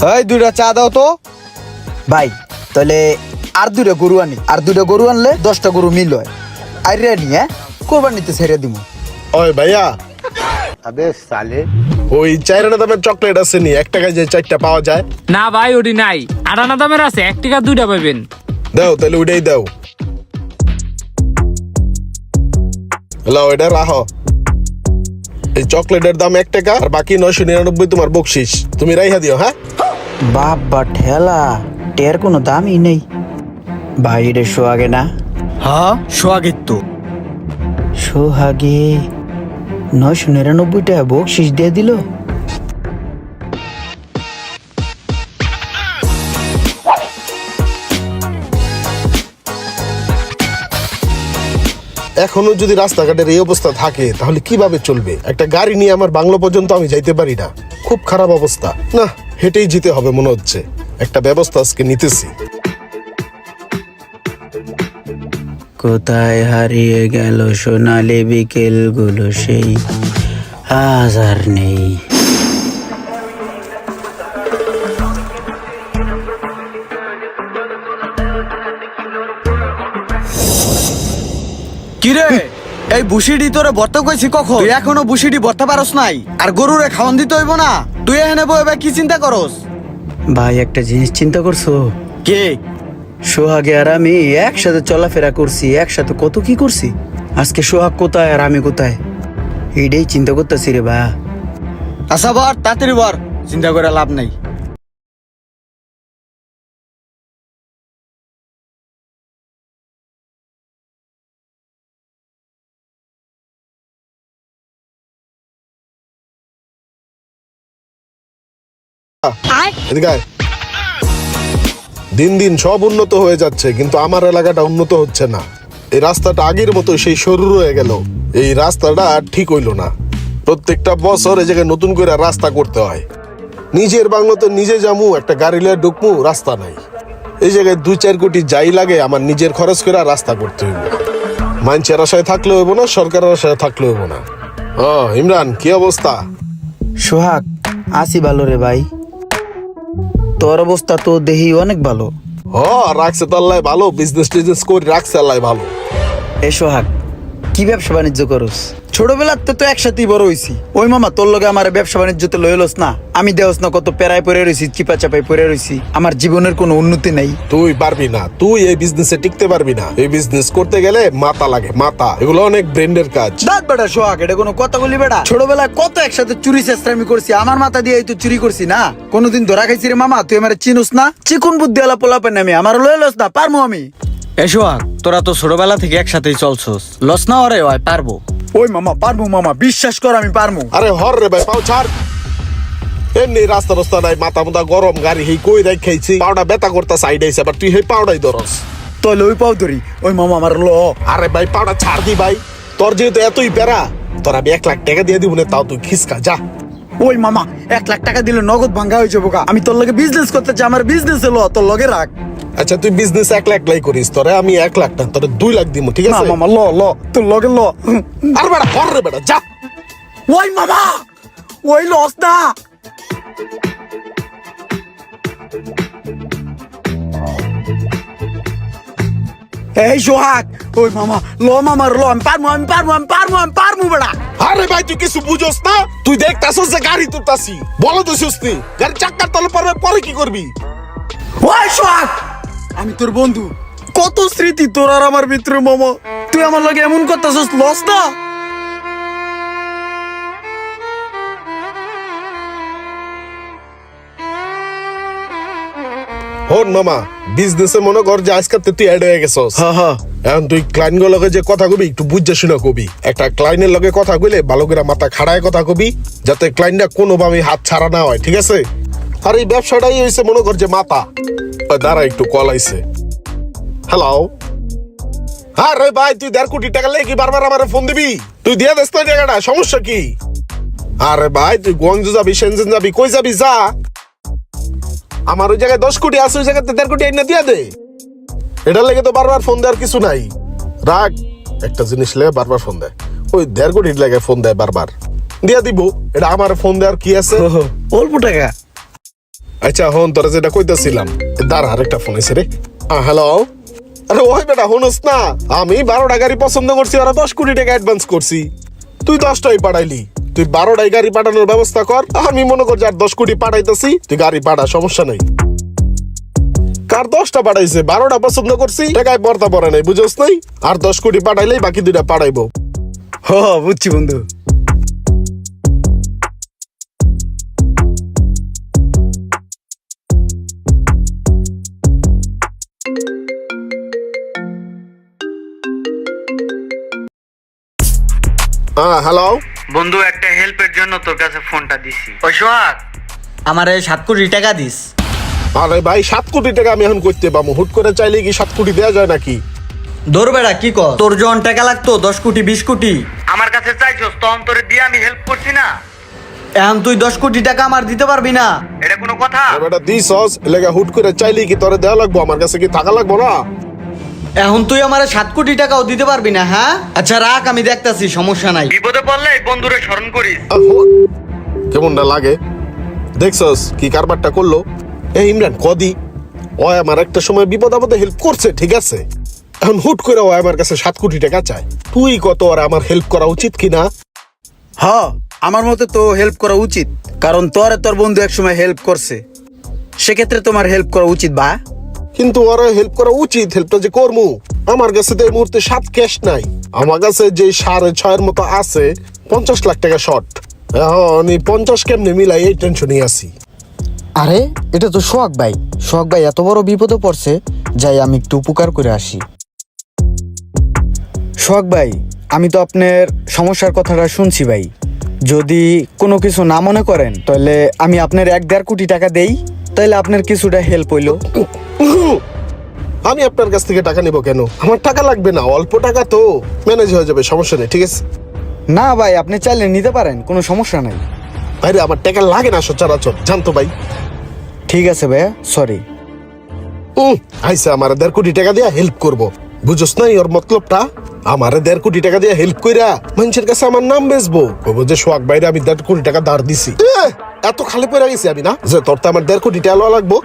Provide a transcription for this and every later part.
এই দুইটা চা দাও তো ভাই। তাহলে আর দুইটা গরু আনি, আর দুইটা গরু আনলে 10টা গরু মিল হয়। আইরে আনি কোরবানিতে ছেড়ে দিব। ওই ভাইয়া, अबे साले ওই 4 আনা দামের চকলেট আছে নি? 1 টাকায় যে 4টা পাওয়া যায়। না ভাই ওটি নাই, 8 আনা দামের আছে, 1 টাকা 2টা পাবেন। দাও তাহলে ওইটাই দাও। হ্যালো, এটা রাখো। এই চকলেটের দাম 1 টাকা আর বাকি 999 তোমার বকশিস। তুমি রাইহা দিও। হ্যাঁ বাবা ঠেলা, টের কোনো দামই নেই ভাই। এটা সোহাগে না? হ্যাঁ সোহাগের তো। সোহাগে 999 টাকা বকশিস দিয়ে দিল। এখনো যদি রাস্তাঘাটের এই অবস্থা থাকে তাহলে কিভাবে চলবে? একটা গাড়ি নিয়ে আমার বাংলো পর্যন্ত আমি যাইতে পারি না, খুব খারাপ অবস্থা। না, হেঁটেই যেতে হবে মনে হচ্ছে। একটা ব্যবস্থা আজকে নিতেছি। কোথায় হারিয়ে গেল সোনালি বিকেল গুলো, সেই আজ আর নেই। কিরে এই বুসিডি তোরে ভর্তা কইছি কখন? তুই এখনো বুসিডি ভর্তা পারস নাই? আর গরুরে খাওয়ান দিতে হইব না? তুই এখানে বই কি চিন্তা করস? ভাই একটা জিনিস চিন্তা করছো? কে? সোহাগে আর আমি একসাথে চলাফেরা করছি, একসাথে কত কি করছি। আজকে সোহাগ কোথায় আর আমি কোথায়, এইটাই চিন্তা করতেছি রে ভাই। আচ্ছা বর, তাড়াতাড়ি বর, চিন্তা করে লাভ নাই। এদিকে আয়। দিন দিন সব উন্নত হয়ে যাচ্ছে, কিন্তু আমার এলাকাটা উন্নত হচ্ছে না। এই রাস্তাটা আগের মতো সেই সরু রয়ে গেল। এই রাস্তাটা আর ঠিক হইল না। প্রত্যেকটা বছর এই জায়গায় নতুন করে রাস্তা করতে হয়। নিজের বাংলোতে নিজে যামু, একটা গাড়ি লিয়ে ঢুকমু, রাস্তা নাই। এই জায়গায় 2-4 কোটি যাই লাগে আমার নিজের খরচ করে রাস্তা করতে হইব। মানুষের আশায় থাকলে হইব না, সরকারের আশায় থাকলে হইব না। ইমরান, কি অবস্থা? সোহাগ আসি ভালো রে ভাই, তোর অবস্থা তো দেখি অনেক ভালো। রাখছে তো আল্লাহ ভালো, বিজনেস টিজনেস করে রাখছে আল্লাহ ভালো। এ সোহাগ, কি ব্যবসা বাণিজ্য করস? ছোটবেলার তো একসাথেই বড় হইছি। ওই মামা তোর লগে আমার ব্যবসা বাণিজ্যতে লইলস না। আমি দেহস না কত পেরায় পড়ে রইছি, চিপা চাপাই পড়ে রইছি। আমার জীবনের কোনো উন্নতি নাই। তুই পারবি না, তুই এই বিজনেসে টিকতে পারবি না। এই বিজনেস করতে গেলে মাথা লাগে, মাথা। এগুলো অনেক ব্রেন্ডের কাজ। দাঁত বেটা সোহাগ, এটা কোনো কথা বলি বেটা? ছোটবেলায় কত একসাথে চুরি চেষ্টামি করছি, আমার মাথা দিয়ে তো চুরি করছি না। কোনোদিন ধরা খাইছি রে মামা? তুই আমার চিনুস না? চিকুন বুদ্ধি আলা পোলাপেন আমি, আমার লইলস না, পারমু আমি। এ সোহাগ, তোরা তো ছোটবেলা থেকে একসাথেই চলছস, লস না ওরে হয় পারবো। ওই মামা পারমু, মামা বিশ্বাস কর আমি পারমু। আরে হর রে ভাই, পাও ছাড়। এমনি রাস্তা রাস্তা নাই, মাথা মুথা গরম, গাড়ি হেই কই রাখ খাইছি, পাউডা ব্যথা করতা সাইড আইছে, আবার তুই হেই পাউডাই ধরস। তাহলে ওই পাও ধরি। ওই মামা আমার ল। আরে ভাই পাউডা ছাড় দি ভাই, তোর যেহেতু এতই প্যারা, তোর আমি 1 লাখ টাকা দিয়ে দিব না, তাও তুই খিসকা যা। ওই মামা 1 লাখ টাকা দিলে নগদ ভাঙ্গা হয়ে যাবো। আমি তোর লগে বিজনেস করতে চাই, আমার বিজনেস লো, তোর লগে রাখ। আচ্ছা তুই বিজনেস 1 লাখ লাই করিস, তোরে আমি 1 লাখ না, তোরে 2 লাখ দিব, ঠিক না আছে? মামা ল ল, তোর লগে ল। আর বেটা হর রে বেটা, যা। ওই মামা, ওই লস না। এই সোহাগ, ওই মামা ল, মামার ল, আমি পারমু, আমি পারমু, আমি পারমু, আমি পারমু বেটা। আরে ভাই তুই কিছু বুঝোস না? তুই দেখতাছস যে গাড়ি তুলতাছি, বলো তো সুস্তি গাড়ি চাক্কার তলে পড়বে, পরে কি করবি? ওই সোহাগ, আমি তোর বন্ধু, কত স্মৃতি তোর আর আমার ভিতরে মামা। তুই আমার লগে এমন করতেছস, লস না? হন মামা, বিজনেসে মনে কর যে আজকে তুই অ্যাড হয়ে গেছস। এখন তুই ক্লায়েন্ট গুলোর লগে যে কথা কবি একটু বুঝে শুনে কবি। একটা ক্লায়েন্টের লগে কথা কইলে ভালো করে মাথা খাড়ায় কথা কবি, যাতে ক্লায়েন্টটা কোনোভাবে হাত ছাড়া না হয়, ঠিক আছে? আর এই ব্যবসাটাই হইছে মনে কর যে মাথা। দাঁড়া একটু কল আইছে। হ্যালো। আরে ভাই তুই 1.5 কোটি টাকা লেগে কি বারবার আমারে ফোন দিবি? তুই দিয়ে দেস না টাকাটা, সমস্যা কি? আরে ভাই তুই গুয়াংজু যাবি, শেনজেন যাবি, কই যাবি যা। আমার ওই জায়গায় 10 কোটি আছে, ওই জায়গাতে 1.5 কোটি আইনা দিয়া দে। এটার লেগে তো বারবার ফোন দেওয়ার কিছু নাই। রাগ, একটা জিনিস লেগে বারবার ফোন দেয়, ওই 1.5 কোটির লেগে ফোন দেয় বারবার। দিয়া দিব, এটা আমার ফোন দেওয়ার কি আছে? অল্প টাকা। আচ্ছা হন তোরা যেটা কইতেছিলাম দাঁড়া আরেকটা ফোন এসে রে। হ্যালো, আরে ওই বেটা হনস না, আমি 12টা গাড়ি পছন্দ করছি, ওরা 10 কোটি টাকা অ্যাডভান্স করছি, তুই 10টাই পাঠাইলি, তুই 12টাই গাড়ি পাঠানোর ব্যবস্থা কর। আমি মনে কর যে আর 10 কোটি পাঠাইতেছি, তুই গাড়ি পাঠা, সমস্যা নাই। কার 10টা পাঠাইছে, 12টা পছন্দ করছি, টাকায় পড়তা পড়ে নাই, বুঝোস নাই? আর 10 কোটি পাঠাইলেই বাকি 2টা পাঠাইবো। হ বুঝছি বন্ধু। হ্যালো বন্ধু, একটা হেল্পের জন্য তোর কাছে ফোনটা দিছি। ওই সোহাগ, আমারে 7 কোটি টাকা দিস। আরে ভাই 7 কোটি টাকা আমি এখন করতে পাবো? হুট করে চাইলে কি 7 কোটি দেওয়া যায় নাকি? দৌড় বেড়া কি কর, তোর যখন টাকা লাগতো 10 কোটি 20 কোটি আমার কাছে চাইছস, তখন তোরে দিয়ে আমি হেল্প করছি না। এখন তুই 10 কোটি টাকা আমার দিতে পারবি না? এটা কোনো কথা? বেটা দিছস এলাকা হুট করে চাইলে কি তোরে দেওয়া লাগবো? আমার কাছে কি টাকা লাগবো না? এখন তুই আমারে 7 কোটি টাকাও দিতে পারবি না? হ্যাঁ আচ্ছা রাখ, আমি দেখতাছি, সমস্যা নাই। বিপদে পড়লে এই বন্ধুরে স্মরণ করিস। কেমনটা লাগে দেখছস কি কারবারটা করলো? এই ইমরান কদি ও আমার একটা সময় বিপদ আপদে হেল্প করছে, ঠিক আছে, এখন হুট করে ও আমার কাছে 7 কোটি টাকা চায়। তুই কত আর আমার হেল্প করা উচিত কিনা? হ, আমার মতে তো হেল্প করা উচিত, কারণ তোর বন্ধু একসময় হেল্প করছে, সেক্ষেত্রে তোমার হেল্প করা উচিত। বা কিন্তু ওরা হেল্প করা উচিত, হেল্পটা যে করমু, আমার কাছে তো এই মুহূর্তে 7 ক্যাশ নাই। আমার কাছে যে 6.5 মতো আছে, 50 লাখ টাকা শর্ট। এখন এই 50 কেমনে মিলাই এই টেনশনই আছি। আরে এটা তো সোহাগ ভাই। সোহাগ ভাই এত বড় বিপদে পড়ছে, যাই আমি একটু উপকার করে আসি। সোহাগ ভাই, আমি তো আপনার সমস্যার কথাটা শুনছি ভাই, যদি কোনো কিছু না মনে করেন তাহলে আমি আপনার 1.5 কোটি টাকা দেই, তাহলে আপনার কিছুটা হেল্প হইলো। আমি আপনার কাছ থেকে টাকা নিব কেন? আমার টাকা লাগবে না, অল্প টাকা তো ম্যানেজ হয়ে যাবে, সমস্যা নেই, ঠিক আছে? না ভাই, আপনি চাইলে নিতে পারেন, কোনো সমস্যা নাই। ভাইরে আমার টাকা লাগে না সচরাচর, জানতো ভাই। ঠিক আছে ভাইয়া, সরি। আইসা আমার 1.5 কোটি টাকা দিয়ে হেল্প করব, বুঝছ না ওর মতলবটা? আমার 1.5 কোটি টাকা দিয়ে হেল্প কইরা মানুষের কাছে আমার নাম বেচবো, কইবো যে সোহাগ ভাইরে আমি 1.5 কোটি টাকা ধার দিছি। এত খালি পড়ে গেছি আমি না যে তোর তো আমার 1.5 কোটি টাকা লওয়া লাগবো?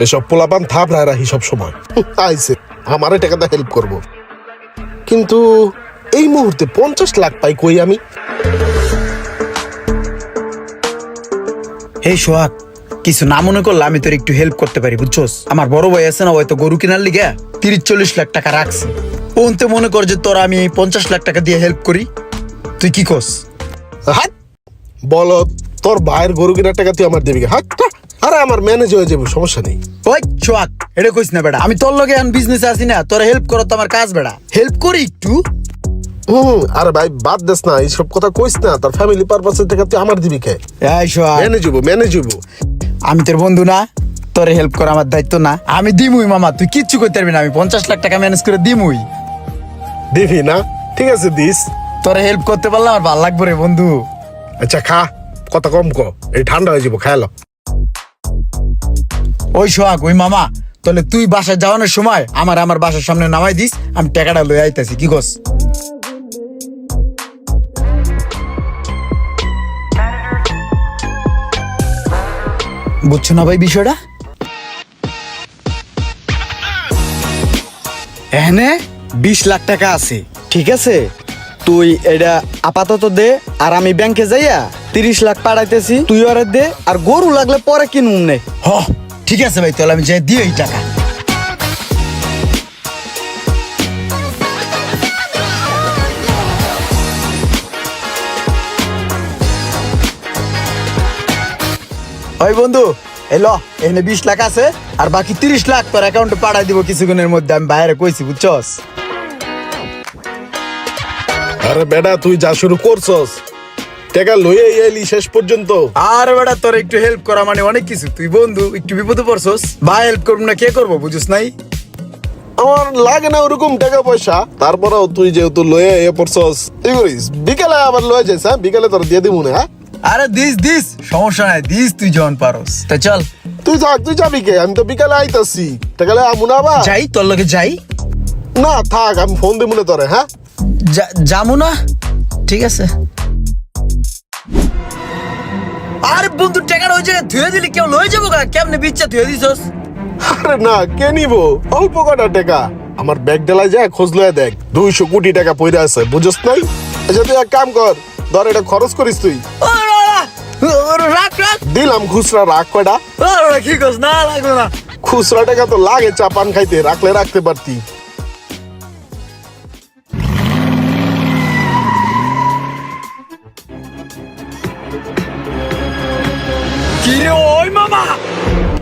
এসব পোলাপান থাপড়ায় রাখি সব সময়। আইসে আমারে টাকা দিয়ে হেল্প করব, কিন্তু এই মুহূর্তে 50 লাখ পাই কই আমি? এই সোহাগ, কিছু না মনে করলে আমি তোর একটু হেল্প করতে পারি, বুঝছস? আমার বড় ভাই আছে না, হয়তো গরু কেনার লিগে 30-40 লাখ টাকা রাখছে। ওনতে মনে কর যে তোরা আমি 50 লাখ টাকা দিয়ে হেল্প করি, তুই কি কস? হাট বলো, তোর ভাইয়ের গরু কেনার টাকা তুই আমার দিবি? হাট, আরে আমার ম্যানেজ হয়ে যাবে, সমস্যা নেই। ওই সোহাগ, এটা কইস না বেটা, আমি তোর লগে এখন বিজনেস আছি না, তোরা হেল্প করো তো আমার কাজ বেটা, হেল্প করি একটু। আরে ভাই বাদ দেস না, এইসব কথা কইস না, তোর ফ্যামিলি পারপাসের টাকা তুই আমার দিবি কে? এই সোহাগ, ম্যানেজ হইব। আমি তোর বন্ধু না, তোরে হেল্প করা আমার দায়িত্ব না? আমি দিমুই মামা, তুই কিচ্ছু করতে পারবি না, আমি 50 লাখ টাকা ম্যানেজ করে দিমুই। দিবি না? ঠিক আছে দিস। তোরে হেল্প করতে পারলে আমার ভালো লাগবে রে বন্ধু। আচ্ছা খা, কথা কম ক, এই ঠান্ডা হয়ে যাবো, খায়ালো। ওই সোহাগ, ওই মামা, তাহলে তুই বাসায় যাওয়ানোর সময় আমার বাসার সামনে নামাই দিস, আমি টাকাটা লই আইতাছি, কি কস? বুঝছো না ভাই বিষয়টা? এখানে 20 লাখ টাকা আছে, ঠিক আছে? তুই এটা আপাতত দে, আর আমি ব্যাংকে যাইয়া 30 লাখ পাঠাইতেছি, তুই ওরে দে, আর গরু লাগলে পরে কিনুম নে। হ, ঠিক আছে ভাই, তাহলে আমি যাই দিই এই টাকা। ওই বন্ধু, এলো এখানে 20 লাখ আছে, আর বাকি 30 লাখ তোর অ্যাকাউন্টে পাঠাই দিব কিছুক্ষণের মধ্যে, আমি বাইরে কইছি, বুঝছস? আরে বেটা তুই যা শুরু করছস, টাকা লইয়ে এলি শেষ পর্যন্ত। আর বেটা, তোর একটু হেল্প করা মানে অনেক কিছু, তুই বন্ধু, একটু বিপদে পড়ছস, ভাই হেল্প করবো না কে করবো, বুঝছ নাই? আমার লাগে না ওরকম টাকা পয়সা, তারপরেও তুই যেহেতু লয়ে এ পড়ছস, এই করিস, বিকালে আবার লয়ে যাইস। হ্যাঁ বিকালে তোর দিয়ে দিব না। হ্যাঁ আরে দিস সমস্যা নাই, দিস তুই যখন পারস, তা চল। তুই যাবি কে? আমি তো বিকালে আইতাছি, টাকালে আমুনা আবার যাই, তোর লগে যাই। না থাক, আমি ফোন দিব না তোরে। হ্যাঁ যামু না, ঠিক আছে। আরে বন্ধু টাকাটা ওই জায়গায় ধুয়ে দিলি কেউ লয়ে যাবো গা, কেমনে বিচ্ছা ধুয়ে দিছস? আরে না, কে নিবো? অল্প কটা টাকা। আমার ব্যাগ ডেলায় যায় খোঁজ লয়ে দেখ, 200 কোটি টাকা পইরা আছে, বুঝছ নাই? আচ্ছা তুই এক কাম কর, ধর এটা খরচ করিস তুই। রাখ রাখ। দিলাম খুচরা, রাখ কয়টা। কি কস? না লাগবে না। খুচরা টাকা তো লাগে চা পান খাইতে, রাখলে রাখতে পারতি। কিরে ওই মামা,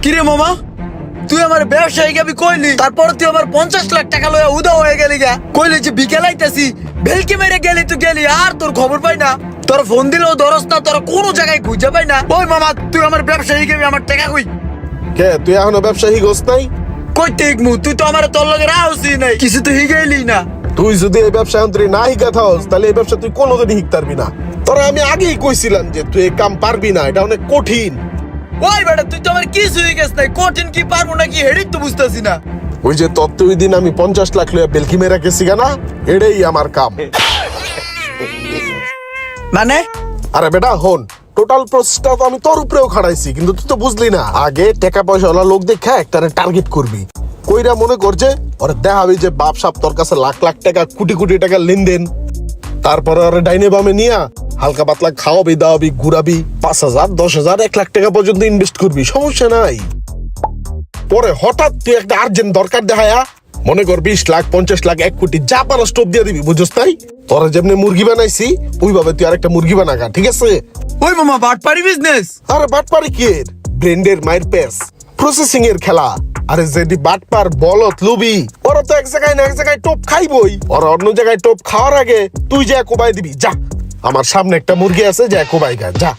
কিরে মামা, তুই আমার ব্যবসায়ী আমি কইলি, তারপর তুই আমার 50 লাখ টাকা লয়া উদা হয়ে গেলি গা। কইলি যে বিকেল আইতাছি, ভেলকি মেরে গেলি, তুই গেলি আর তোর খবর পাই না। তোর ফোন দিলেও ধরস না, তোর কোনো জায়গায় খুঁজে পাই না। ওই মামা, তুই আমার ব্যবসায়ী আমার টাকা কই? কে তুই এখনো ব্যবসায়ী গোস নাই? কইতে ইকমু, তুই তো আমার তোর লগে রাউসি নাই, কিছু তো হিগাইলি না। তুই যদি এই ব্যবসা অন্তরে না হিকা থাকস, তাহলে এই ব্যবসা তুই কোনোদিনই হিক পারবি না। তোরা আমি আগেই কইছিলাম যে তুই এই কাম পারবি না, এটা অনেক কঠিন। ওই বেটা, তুই তো আমার কিছু হয়ে গেছ নাই, কঠিন কি পারবো নাকি হেডেই তো বুঝতেছি না। ওই যে তত্ত্ব ওই দিন আমি 50 লাখ লইয়া বেলকি মেরা গেছি না, এটাই আমার কাম। মানে আরে বেটা হন, টোটাল প্রসেসটা তো আমি তোর উপরেও খাড়াইছি, কিন্তু তুই তো বুঝলি না। আগে টাকা পয়সা ওলা লোক দেখা একটা টার্গেট করবি, কইরা মনে করছে ওরে দেখাবি যে বাপ সাপ তোর কাছে লাখ লাখ টাকা কোটি কোটি টাকা লেনদেন। তারপরে ওরে ডাইনে বামে নিয়া হালকা পাতলা খাওয়াবি দাওয়াবি ঘুরাবি, 5,000 10,000 1 লাখ টাকা পর্যন্ত ইনভেস্ট করবি, সমস্যা নাই। পরে হঠাৎ তুই একটা আর্জেন্ট দরকার দেখায়া মনে কর 20 লাখ 50 লাখ 1 কোটি যা পারো স্টপ দিয়ে দিবি, বুঝছ তাই? তোরা যেমনি মুরগি বানাইছি ওইভাবে তুই আরেকটা মুরগি বানাগা, ঠিক আছে? ওই মামা বাটপারি বিজনেস? আরে বাটপারি কি এর? ব্র্যান্ডের মায়ের পেস প্রসেসিং এর খেলা। আরে যেটি বাটপার বলত লুবি, ওরা তো এক জায়গায় না এক জায়গায় টপ খাইবই। ওরা অন্য জায়গায় টপ খাওয়ার আগে তুই যা কোবাই দিবি, যা। আমার সামনে একটা মুরগি আছে, যা কোবাই গা, যা।